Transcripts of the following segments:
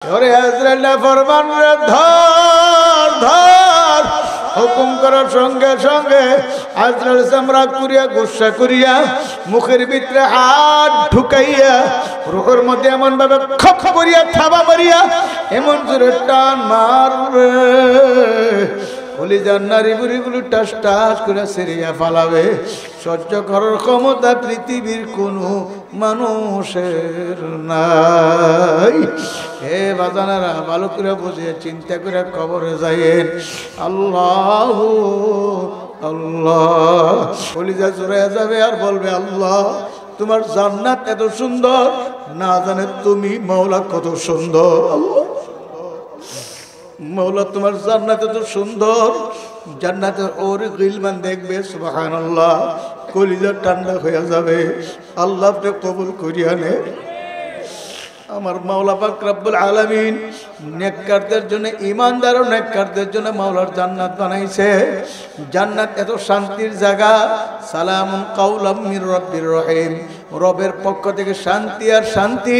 ওরে আজরাইল ফরমান রে ধর ধর হুকুম করার সঙ্গে সঙ্গে আজরাইল সামরা করিয়া গুসা করিয়া মুখের ভিতরে হাত ঢুকাইয়া রুহের মধ্যে এমন ভাবে খপ করিয়া থাবা মারিয়া এমন জোরে টান মারবে কলিজার নারী বুড়িগুলো টাস টাস করে সেরিয়া ফালাবে। সহ্য করার ক্ষমতা পৃথিবীর কোনো মানুষের নাই। হে বাজানারা ভালো করে বুঝে চিন্তা করে কবরে যাইয়েন। আল্লাহ আল্লাহ কলিজা জোরে যাবে আর বলবে আল্লাহ তোমার জান্নাত এত সুন্দর, না জানে তুমি মাওলা কত সুন্দর। আল্লাহ মাওলা তোমার জান্নাত এত সুন্দর, জান্নাতের ওর গিলমান দেখবে সুবহানাল্লাহ, কলিজা ঠান্ডা হয়ে যাবে। আল্লাহ আপনি কবুল করিয়া নেন। আমার মাওলা পাক রব্বুল আলামিন নেককারদের জন্য, ইমানদার ও নেককারদের জন্য মাওলার জান্নাত বানাইছে। জান্নাত এত শান্তির জায়গা। সালামুন কাওলাম মির রাব্বির রহিম, রবের পক্ষ থেকে শান্তি আর শান্তি,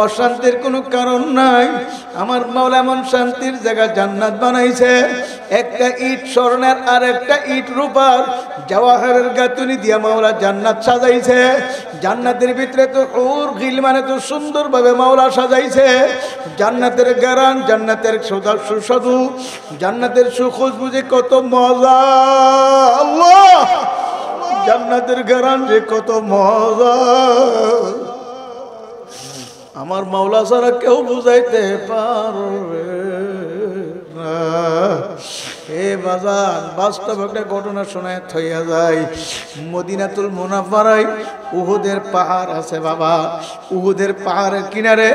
অশান্তির কোনো কারণ নাই। আমার মাওলা এমন শান্তির জায়গা জান্নাত বানাইছে। একটা ইট স্বর্ণের আর একটা ইট রূপার জওয়াহরের গাঁথুনি দিয়া মাওলা জান্নাত সাজাইছে। জান্নাতের ভিতরে তো হুর গিলমান এত সুন্দরভাবে মাওলা সাজাইছে। জান্নাতের গারান, জান্নাতের সুস্বাদু, জান্নাতের সুখুশবু যে কত মজা। আল্লাহ জান্নাতের গারান যে কত মজা, আমার মাওলা ছাড়া কেউ বুঝাইতে পারবে না। এ বাজার বাস্তব একটা ঘটনা শোনায় থইয়া যায়। মদিনাতুল মুনাফারায় উহুদের পাহাড় আছে বাবা। উহুদের পাহাড়ের কিনারে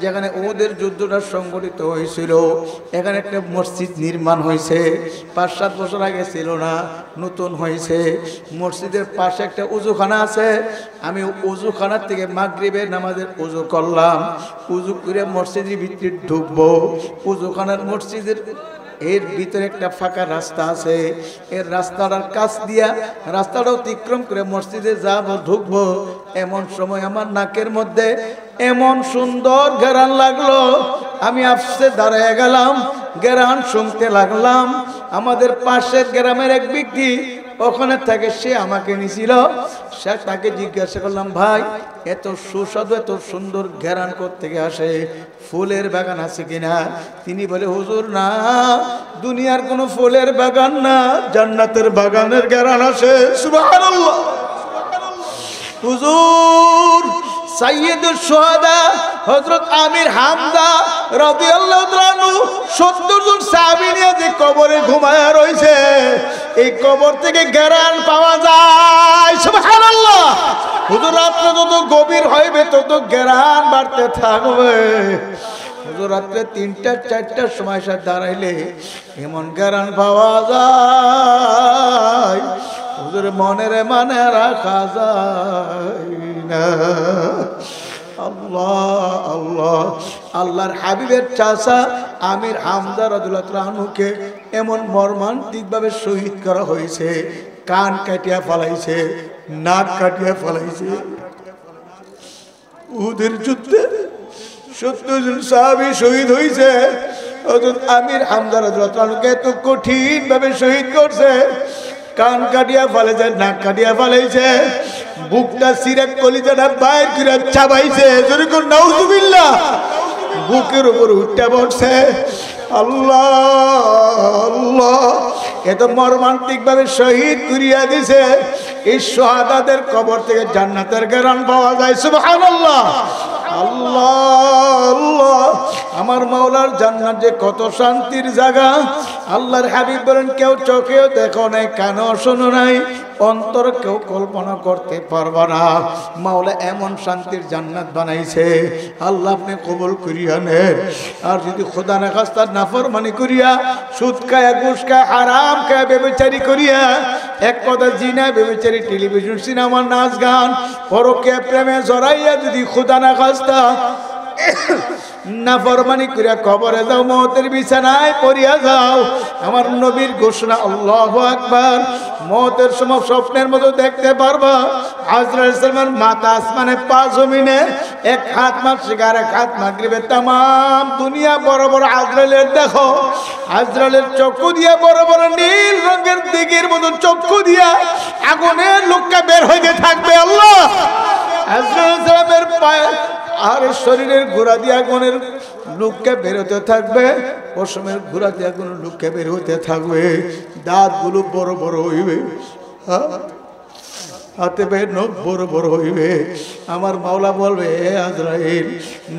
যেখানে উহুদের যুদ্ধটা সংগঠিত হয়েছিল, এখানে একটা মসজিদ নির্মাণ হয়েছে। ৫-৭ বছর আগে ছিল না, নতুন হয়েছে। মসজিদের পাশে একটা উজুখানা আছে। আমি উজুখানার থেকে মাগরিবের নামাজের উজু করলাম। উজু করে মসজিদের ভিতরে ঢুকবো। উজুখানার মসজিদের এর ভিতরে একটা ফাঁকা রাস্তা আছে। এর রাস্তাটার কাছ দিয়া রাস্তাটা অতিক্রম করে মসজিদে যাব, ঢুকবো। এমন সময় আমার নাকের মধ্যে এমন সুন্দর ঘেরান লাগলো, আমি আফসে দাঁড়ায় গেলাম, ঘেরান শুনতে লাগলাম। আমাদের পাশের গ্রামের এক ব্যক্তি ওখানে থাকে, সে আমাকে নিছিল। সে তাকে জিজ্ঞাসা করলাম, ভাই এত সুস্বাদু এত সুন্দর ঘেরান থেকে আসে, ফুলের বাগান আছে কিনা? তিনি বলে, হুজুর না, দুনিয়ার কোনো ফুলের বাগান না, জান্নাতের বাগানের ঘেরান আসে। সুবহানাল্লাহ। হুজুর সাইয়্যিদুশ শুহাদা হযরত আমির হামজা রাদিয়াল্লাহু তাআলা আনহু ৭০ জন সাহাবী নিয়ে যে কবরে ঘুমায়া রইছে, এই কবর থেকে ঘেরান পাওয়া যায়। সুবহানাল্লাহ। হুজুর রাত্রে যত গভীর হইবে তত ঘেরান বাড়তে থাকবে। হুজুর রাত্রে ৩টা-৪টার সময় সাথে দাঁড়াইলে এমন ঘেরান পাওয়া যায়, হুজুর মনের মানে রাখা যায় না। আল্লাহ আল্লাহ। আল্লাহর হাবিবের চাচা আমির হামজা রাদিয়াল্লাহু তাআলা আনহুকে এমন মর্মান্তিকভাবে শহীদ করা হয়েছে। কান কাটিয়া ফেলাইছে, নাক কাটিয়া ফেলাইছে। উহুদের যুদ্ধে ৭০ জন সাহাবী শহীদ হয়েছে। হযরত আমির হামজা রাদিয়াল্লাহু তাআলা আনহুকে এত কঠিন ভাবে শহীদ করছে। কান কাটিয়া ফেলেছে, নাক কাটিয়া ফেলাইছে, বুকটা সিরে কলিজাটা বাইর করে চাবাইছে। যেরকম নাউজুবিল্লাহ, বুকের উপর উঠতে বসছে। আল্লাহ আল্লাহ, এত মর্মান্তিক ভাবে শহীদ করিয়া দিছে। এই শাহাদাতের কবর থেকে জান্নাতের ঘেরান পাওয়া যায়। সুবহানাল্লাহ। আল্লাহ আল্লাহ। আমার মাওলার জান্নাত যে কত শান্তির জায়গা। আল্লাহর হাবিব বলেন, কেউ চোখেও দেখো নাই, কানেও শোনো নাই, অন্তর কেউ কল্পনা করতে পারবা না। মাওলা এমন শান্তির জান্নাত বানাইছে। আল্লাহ আপনি কবুল করিয়া নেন। আর যদি খোদা না খাস্তার নাফরমানি করিয়া, সুদ খায়া, ঘুষ খায়া, হারাম খায়া, ব্যভিচারী করিয়া, এক কথা জিনা, ব্যভিচারী, টেলিভিশন, সিনেমা, নাচ গান, পরকীয়া প্রেমে জড়াইয়া যদি খোদা না খাস্তা নাফরমানি করিয়া কবরে যাও, মওতের বিছানায় পড়িয়া যাও, আমার নবীর ঘোষণা, আল্লাহু আকবার, মওতের সময় স্বপ্নের মতো দেখতে পারবা আজরাইল সালামের মাথা আসমানে, পা জমিনে, এক হাত মাগরিবে আর এক হাত মাগরিবে। তামাম দুনিয়া বড় বড় আজরাইলের দেখো, আজরাইলের চক্ষু দিয়া বড় বড় নীল রঙের দিগের মতো চক্ষু দিয়া আগুনের লোকটা বের হইতে থাকবে। আল্লাহ আজরাইল সালামের পায়ে আর শরীরের গোড়া দিয়ে আগুনের লোককে বেরোতে থাকবে, পশমের গোড়া দিয়ে আগুনের লোককে বের হতে থাকবে। দাঁতগুলো বড় বড় হইবে, হাতে বের নখ বড় বড় হইবে। আমার মাওলা বলবে, হে আজরাইল,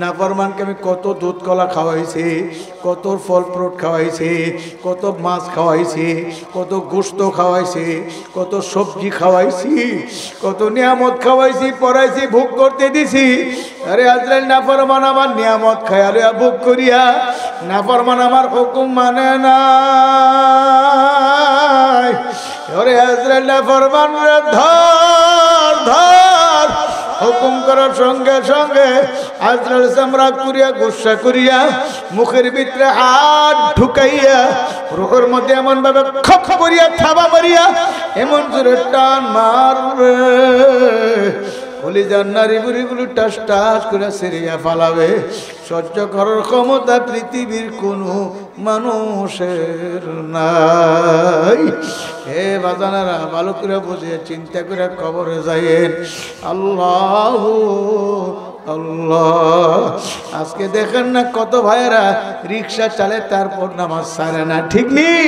নাফরমানকে আমি কত দুধ কলা খাওয়াইছি, কত ফল ফ্রুট খাওয়াইছি, কত মাছ খাওয়াইছি, কত গোশত খাওয়াইছি, কত সবজি খাওয়াইছি, কত নিয়ামত খাওয়াইছি, পড়াইছি, ভোগ করতে দিছি। আরে আজরাইল, নাফরমান আমার নিয়ামত খায় আরে ভোগ করিয়া, নাফরমান আমার হুকুম মানে না। ওরে আজরাইল, নাফরমান রে ধর ধর, হুকুম করার সঙ্গে সঙ্গে আজরাইল সামরা করিয়া গুসা করিয়া মুখের ভিতরে হাত ঢুকাইয়া রুহের মধ্যে এমন ভাবে খপ করিয়া থাবা মারিয়া এমন জোরে টান মারবে, কলিজার নারী বুড়িগুলো টাস টাস করে সেরিয়া ফালাবে। সহ্য করার ক্ষমতা পৃথিবীর কোনো মানুষের নাই। হে বাজানারা, ভালো করে বুঝে চিন্তা করে কবরে যাইয়েন। আল্লাহ আল্লাহ। আজকে দেখেন না কত ভাইয়েরা রিক্সা চালে তারপর নামাজ ছাড়ে না, ঠিক নেই?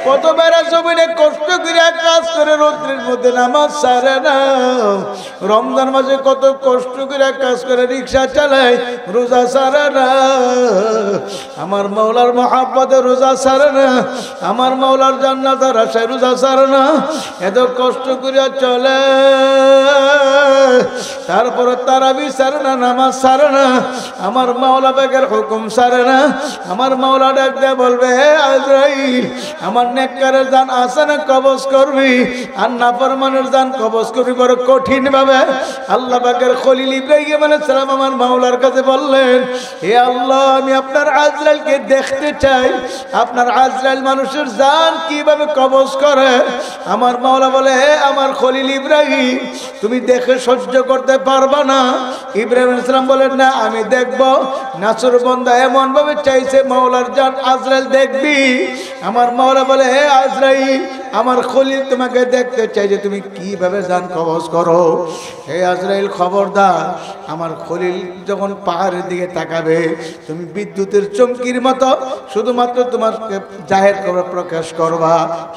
কত ভাইয়েরা জমিনে কষ্ট করে কাজ করে রৌদ্রের মধ্যে নামাজ ছাড়ে না। রমজান মাসে কত কষ্ট করে কাজ করে রিক্সা চালায়, রোজা ছাড়ে না। আমার মাওলার মহাব্বতে রোজা ছাড়ে না, আমার মাওলার জান্নাতের আশায় রোজা ছাড়ে না। এত কষ্ট করে চলে, তারপরে তারাবি ছাড়ে না, নামাজ ছাড়ে না, আমার মাওলা বেগের হুকুম ছাড়ে না। আমার মাওলা ডাক দিয়ে বলবে, হে আজরাইল, আমার নেককারের জান আছে না কবজ করবি, আর নাফরমানের জান কবজ করবি বড় কঠিন ভাবে। আল্লাহ পাকের খলিল ইব্রাহিম আলাইহিস সালাম আমার মাওলার কাছে বললেন, হে আল্লাহ, আমি আপনার আজরাইলকে দেখতে চাই, আপনার আজরাইল মানুষের জান কিভাবে কবজ করে। আমার মাওলা বলে, হে আমার খলিল ইব্রাহিম, তুমি দেখে সহ্য করতে পারবা না। ইব্রাহিম আলাইহিস সালাম বলেন, না আমি দেখব। নাসর বান্দা এমন ভাবে চাইছে মাওলার জান আজরাইল দেখবি। আমার মাওলা বলে, হে আজরাইল, আমার খলিল তোমাকে দেখতে চাই যে তুমি কিভাবে জান কবজ করো। হে আজরাইল, খবরদার, আমার খলিল যখন পাহাড়ের দিকে তাকাবে তুমি বিদ্যুতের চমকির মতো শুধুমাত্র তোমাকে জাহের করে প্রকাশ করবা,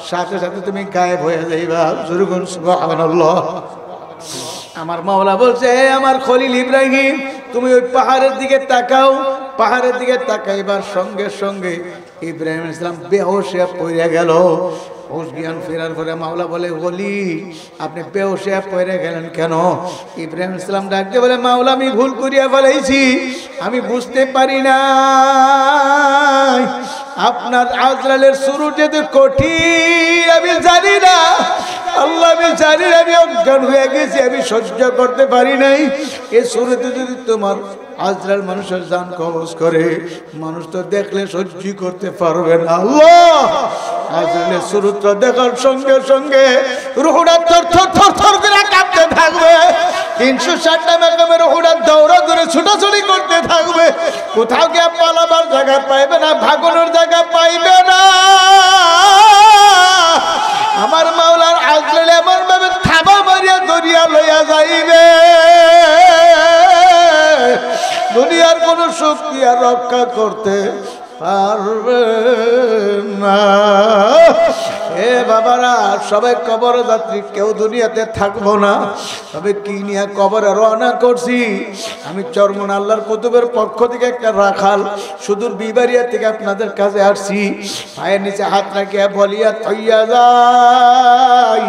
সাথে সাথে তুমি গায়েব হয়ে যাইবা। জোরে সুবহানাল্লাহ। আমার মাওলা বলছে, হে আমার খলিল ইব্রাহিম, তুমি ওই পাহাড়ের দিকে তাকাও। পাহাড়ের দিকে তাকাইবার সঙ্গে সঙ্গে ইব্রাহিম আলাইহিস সালাম বেহুশ হয়ে পড়ে গেল। হুশ জ্ঞান ফেরার পরে মাওলা বলে, ওলি, আপনি বেহুশ হয়ে পড়ে গেলেন কেন? ইব্রাহিম আলাইহিস সালাম ডাক দিয়ে বলে, মাওলা, আমি ভুল করিয়া ফেলেছি, আমি বুঝতে পারি না আপনার আজরাইলের শুরু যেতে কঠিন, আমি জানি না। আল্লাহ, আমি জানি, আমি অজ্ঞান হয়ে গেছি, আমি সহ্য করতে পারি নাই। এই শুরুতে যদি তোমার আজরাইল মানুষের জান কবজ করে, মানুষ তো দেখলে সহ্য করতে পারবে না। আল্লাহ, আজরাইলের শুরুটা দেখার সঙ্গে সঙ্গে রুহটা থর থর থর থর করে কাঁপতে থাকবে। 360টা মেকামের রুহটা দৌড়া ধরে ছুটাছুটি করতে থাকবে। কোথাও গিয়ে পালাবার জায়গা পাইবে না, ভাগনের জায়গা পাইবে না। আমার মাওলার আজরাইল এমন ভাবে থাবা মারিয়া দরিয়া লইয়া যাইবে, দুনিয়ার কোন শক্তি আর রক্ষা করতে পারবে না। এ বাবারা, সবাই কবর যাত্রী, কেউ দুনিয়াতে থাকবো না। তবে কি নিয়ে কবরে রওনা করছি? আমি চরমন আল্লাহর কুতুবের পক্ষ থেকে একটা রাখাল সুদূর বিবারিয়া থেকে আপনাদের কাছে আসছি। পায়ের নিচে হাত রাখিয়া বলিয়া থইয়া যাই,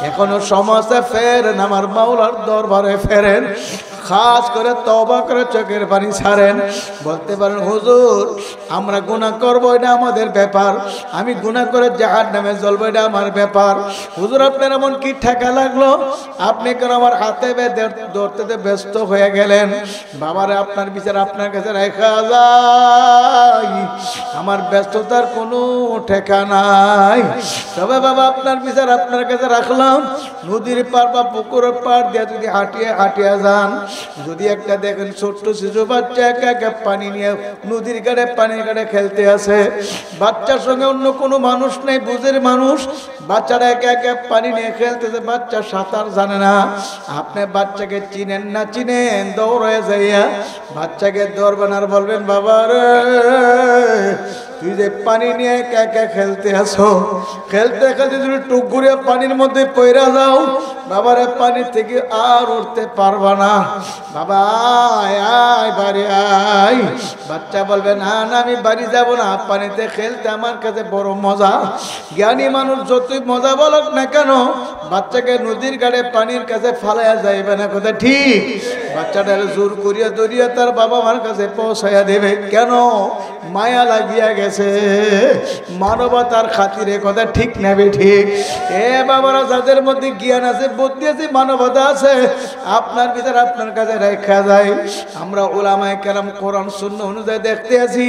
এখনো সমাজে ফেরেন, আমার মাওলার দরবারে ফেরেন, খাস করে তওবা করে চোখের পানি ছাড়েন। বলতে পারেন, হুজুর, আমরা গুনাহ করবো, এটা আমাদের ব্যাপার, আমি গুনাহ করে জাহান্নামে জ্বলবো, এটা আমার ব্যাপার। হুজুর, আপনার এমন কি ঠেকা লাগলো? আপনি কেন আমার হাতে ধরতে ব্যস্ত হয়ে গেলেন? বাবারে, আপনার বিচার আপনার কাছে রেখা যায়। আমার ব্যস্ততার কোনো ঠেকানা নাই। তবে বাবা আপনার বিচার আপনার কাছে রাখলাম, নদীর পার বা পুকুরের পার দিয়ে যদি হাঁটিয়ে যান, যদি একটা দেখেন ছোট্ট শিশু বাচ্চা একা একা পানি নিয়ে নদীর গাড়ে পানির গাড়ে খেলতে আছে, বাচ্চার সঙ্গে অন্য কোনো মানুষ নেই, বুঝের মানুষ, বাচ্চারা একা একা পানি নিয়ে খেলতেছে, বাচ্চা সাঁতার জানে না। আপনি বাচ্চাকে চিনেন না চিনেন, দৌড়ে যাইয়া বাচ্চাকে ধরবেন আর বলবেন, বাবা রে তুই যে পানি নিয়ে একা একা খেলতে আসো, খেলতে খেলতে তুমি টুক ঘুরে পানির মধ্যে পইরা যাও, বাবারে পানি থেকে আর উঠতে পারবা না, বাবা আয় আয় বাড়ি আয়। বাচ্চা বলবে, না না আমি বাড়ি যাব না, পানিতে খেলতে আমার কাছে বড় মজা। জ্ঞানী মানুষ যতই মজা বলক না কেন, বাচ্চাকে নদীর গাড়ে পানির কাছে ফালাইয়া যাইবে না, কথা ঠিক। বাচ্চাটার জোর করিয়া দরিয়া তার বাবা মার কাছে পৌঁছাইয়া দেবে, কেন? মায়া লাগিয়া গেছে, মানবতার খাতিরে, কথা ঠিক নেবে ঠিক। এ বাবারা, যাদের মধ্যে জ্ঞান আছে, বুদ্ধি আছে, মানবতা আছে, আপনার ভিতরে আপনার কাছে রেখা যায়। আমরা ওলামায়ে কেরাম কোরআন সুন্নাহ অনুযায়ী দেখতে আছি,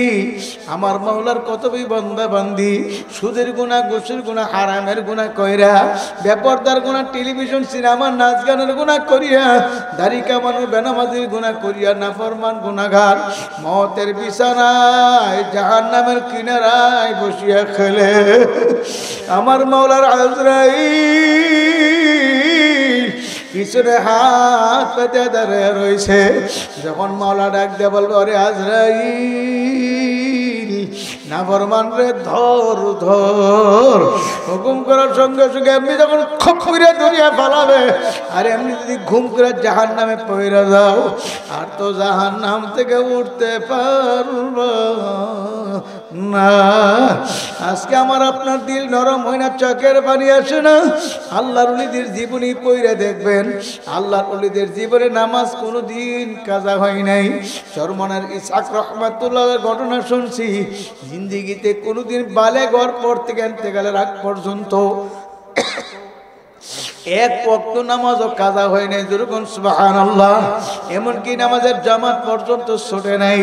আমার মাওলার কত বান্দা বান্দি সুদের গুনাহ, ঘুষের গুনাহ, হারামের গুনাহ কইরা, বেপরদার গুনাহ, টেলিভিশন সিনেমা নাচ গানের গুনাহ করিয়া, দাড়ি কামানোর বেনামাজির গুনাহ করিয়া, নাফরমান গুনাহগার মওতের বিছানায় জাহান্নামের কিনারায় বসিয়া খেলে। আমার মাওলার আজরাইল পিছনে হাত পেতে দাঁড়িয়ে রয়েছে, যখন মাওলা ডাক দিয়ে বলবে, ওরে আজরাইল নাফরমান রে ধর ধর, হুকুম করার সঙ্গে সঙ্গে এমনি যখন খপ করে ধরিয়া পালাবে, আর এমনি যদি ঘুম করে জাহান্নামে পইরা যাও, আর তো জাহান্নাম থেকে উঠতে পারবা না। আজকে আমার আপনার দিল নরম হয় না, চোখের পানি আসে না? আল্লাহর ওলিদের জীবনী পড়ে দেখবেন, আল্লাহর ওলিদের জীবনে নামাজ কোনোদিন কাজা হয় নাই। চরমনার ইসহাক রহমাতুল্লাহর ঘটনা শুনছি, জিন্দিগিতে কোনোদিন বালে ঘর পড়তে গেতে গেলে রাগ পর্যন্ত এক ওয়াক্ত নামাজও কাজা হয় নাই, যেরকম সুবহানাল্লাহ। এমনকি নামাজের জামাত পর্যন্ত ছুটে নাই।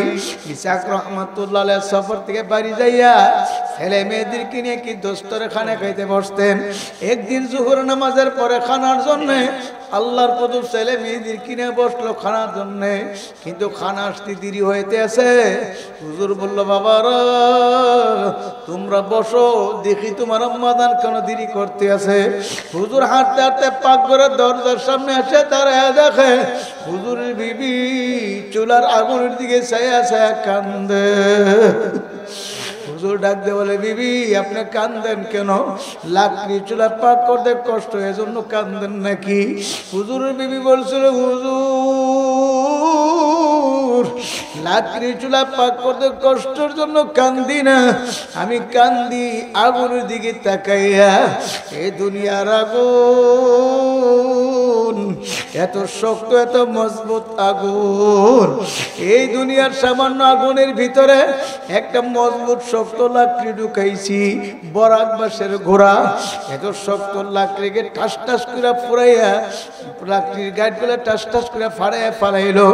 ইসহাক রাহমাতুল্লাহ আলাইহি সফর থেকে বাড়ি যাইয়া ছেলে মেয়েদেরকে নিয়ে কি দস্তরখানে খাইতে বসতেন। একদিন জোহর নামাজের পরে খানার জন্য আল্লাহর কত ছেলে মেয়েদের কিনে বসলো খানার জন্য, কিন্তু খানা আসতে দেরি হইতে আছে। হুজুর বলল, বাবারা তোমরা বসো, দেখি তোমার আম্মাদান কেন দেরি করতে আছে। হুজুর হাঁটতে হাঁটতে পাকঘরের দরজার সামনে আসে, তারা দেখে হুজুরের বিবি চুলার আগুনের দিকে ছায়া ছায়া কান্দে। হুজুর ডাক দিয়ে বলে, বিবি আপনি কান্দেন কেন? লাকড়ি চুলা পাক করতে কষ্ট, এজন্য কান্দেন নাকি? হুজুরের বিবি বলছিল, হুজুর লাকড়ি চুলা পাক করতে কষ্টের জন্য কান্দি না, আমি কান্দি আগুনের দিকে তাকাইয়া। এই দুনিয়ার আগুন এত শক্ত, এত মজবুত আগুন, এই দুনিয়ার সামান্য আগুনের ভিতরে একটা মজবুত শক্ত লাকড়ি ঢুকাইছি, বরাক বাঁশের ঘোড়া। এত শক্ত লাকড়িকে ঠাস ঠাস করে ফুরাইয়া, লাকড়ির গাছগুলো ঠাস ঠাস করে ফাড়াইয়া ফালাইলো,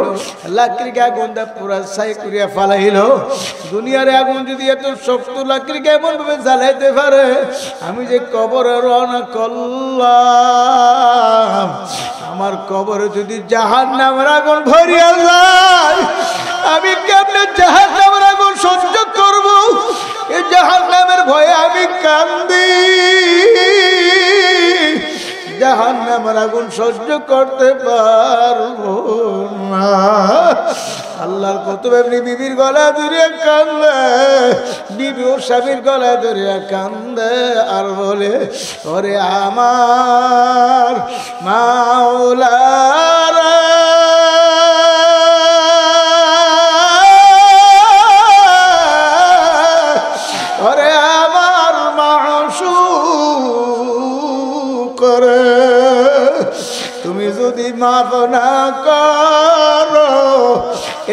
লাকড়িকে আগুন দা পুরা ছাই করিয়া ফালাইলো। দুনিয়ার আগুন যদি এত শক্ত লাকড়িকে এমন ভাবে জ্বালাইতে পারে, আমি যে কবরে রওনা করলাম, আমার কবরে যদি জাহান্নামের আগুন ভরিয়া যায়, আমি কেমনে জাহান্নামের আগুন সহ্য করব? এই জাহান্নামের ভয়ে আমি কান্দি, জাহান্নামের আগুন সহ্য করতে পারবো না। আল্লাহর কতবে বিবির গলা ধরে কান্দে, বিবি ও স্বামীর গলা ধরে কান্দে, আর বলে, ওরে আমার মাওলারা করে, তুমি যদি মাফ না করো,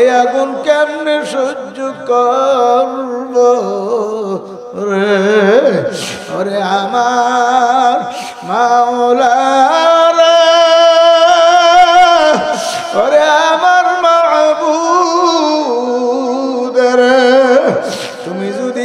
এ আগুন কেমনে সহ্য করব রে? ওরে আমার মাওলারা, ওরে আমার মাবুদ রে, তুমি যদি